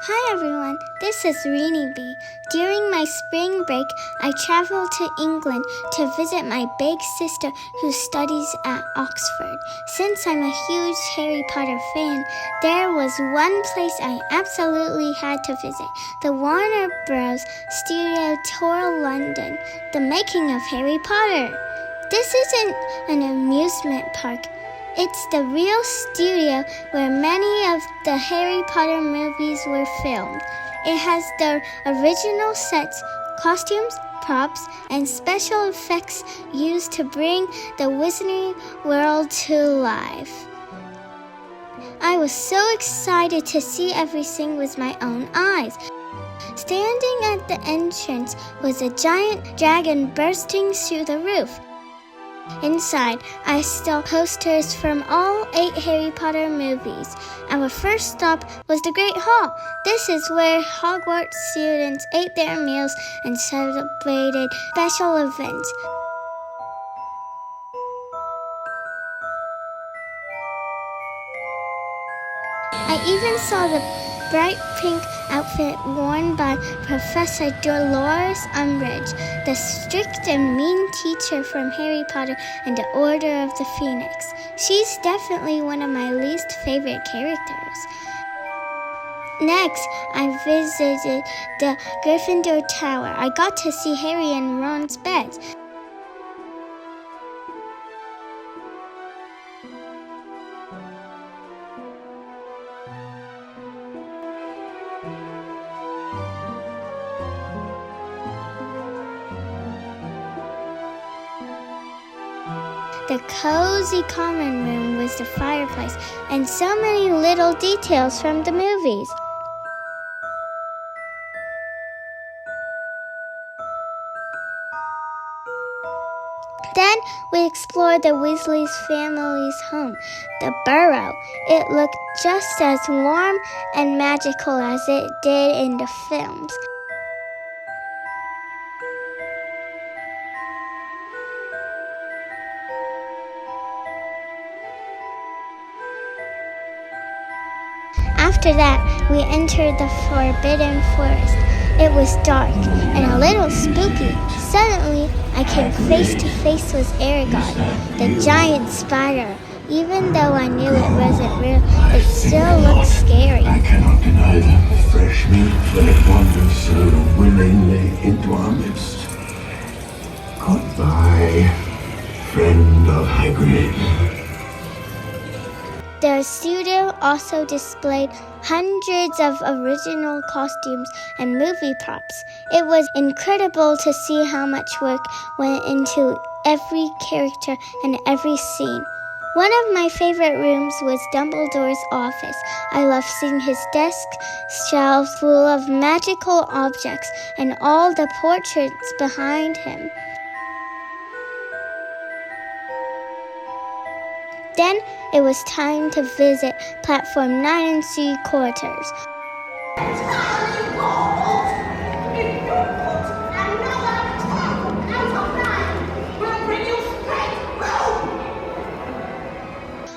Hi everyone, this is Reeniebee. During my spring break, I traveled to England to visit my big sister who studies at Oxford. Since I'm a huge Harry Potter fan, there was one place I absolutely had to visit, the Warner Bros. Studio Tour London, the making of Harry Potter. This isn't an amusement park. It's the real studio where many of the Harry Potter movies were filmed. It has the original sets, costumes, props, and special effects used to bring the Wizarding world to life. I was so excited to see everything with my own eyes. Standing at the entrance was a giant dragon bursting through the roof. Inside, I saw posters from all 8 Harry Potter movies. Our first stop was the Great Hall. This is where Hogwarts students ate their meals and celebrated special events. I even saw the bright pink outfit worn by Professor Dolores Umbridge, the strict and mean teacher from Harry Potter and the Order of the Phoenix. She's definitely one of my least favorite characters. Next, I visited the Gryffindor Tower. I got to see Harry and Ron's beds. The cozy common room was the fireplace, and so many little details from the movies. Then we explored the Weasley's family's home, the Burrow. It looked just as warm and magical as it did in the films. After that, we entered the Forbidden Forest. It was dark and a little spooky. Suddenly, I came face to face with Aragog, the giant spider. Even though I knew it wasn't real, it still looked scary. I cannot deny the fresh meat when it wanders so willingly into our midst. Goodbye, friend of Hagrid. The studio also displayed hundreds of original costumes and movie props. It was incredible to see how much work went into every character and every scene. One of my favorite rooms was Dumbledore's office. I loved seeing his desk, shelves full of magical objects, and all the portraits behind him. Then it was time to visit platform 9 3/4.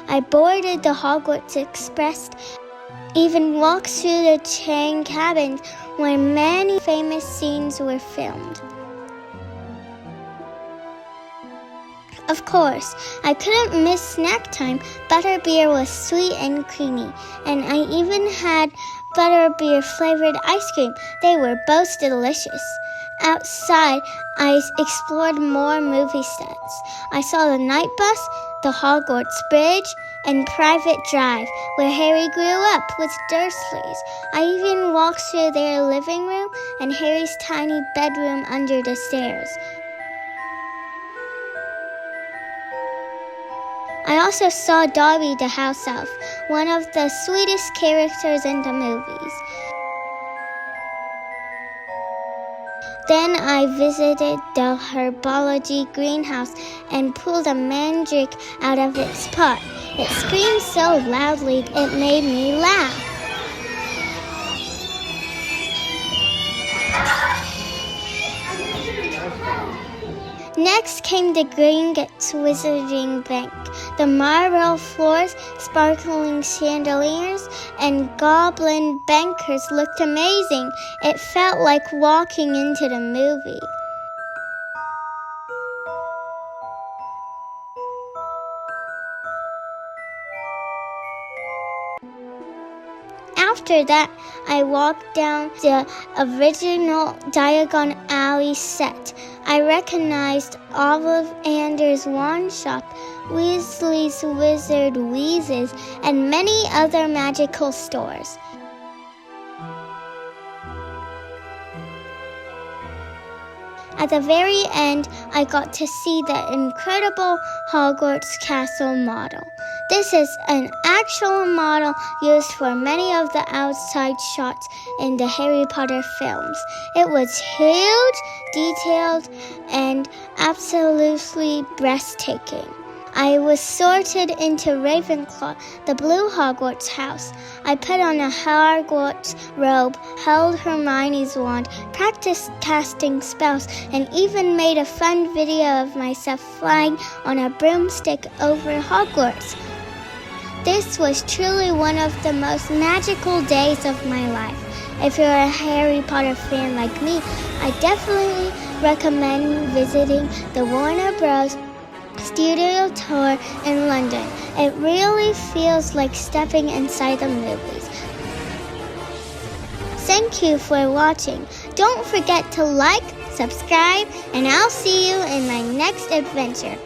I boarded the Hogwarts Express, even walked through the chain cabins where many famous scenes were filmed. Of course, I couldn't miss snack time. Butterbeer was sweet and creamy, and I even had butterbeer flavored ice cream. They were both delicious. Outside, I explored more movie sets. I saw the night bus, the Hogwarts Bridge, and Privet Drive, where Harry grew up with Dursleys. I even walked through their living room and Harry's tiny bedroom under the stairs. I also saw Dobby the house elf, one of the sweetest characters in the movies. Then I visited the herbology greenhouse and pulled a mandrake out of its pot. It screamed so loudly it made me laugh. Next came the Gringotts Wizarding Bank. The marble floors, sparkling chandeliers, and goblin bankers looked amazing. It felt like walking into the movie. After that, I walked down the original Diagon Alley set. I recognized Olive Ander's wand shop, Weasley's Wizard Wheezes, and many other magical stores. At the very end, I got to see the incredible Hogwarts Castle model. This is an actual model used for many of the outside shots in the Harry Potter films. It was huge, detailed, and absolutely breathtaking. I was sorted into Ravenclaw, the blue Hogwarts house. I put on a Hogwarts robe, held Hermione's wand, practiced casting spells, and even made a fun video of myself flying on a broomstick over Hogwarts. This was truly one of the most magical days of my life. If you're a Harry Potter fan like me, I definitely recommend visiting the Warner Bros. Studio tour in London. It really feels like stepping inside the movies. Thank you for watching. Don't forget to like, subscribe, and I'll see you in my next adventure.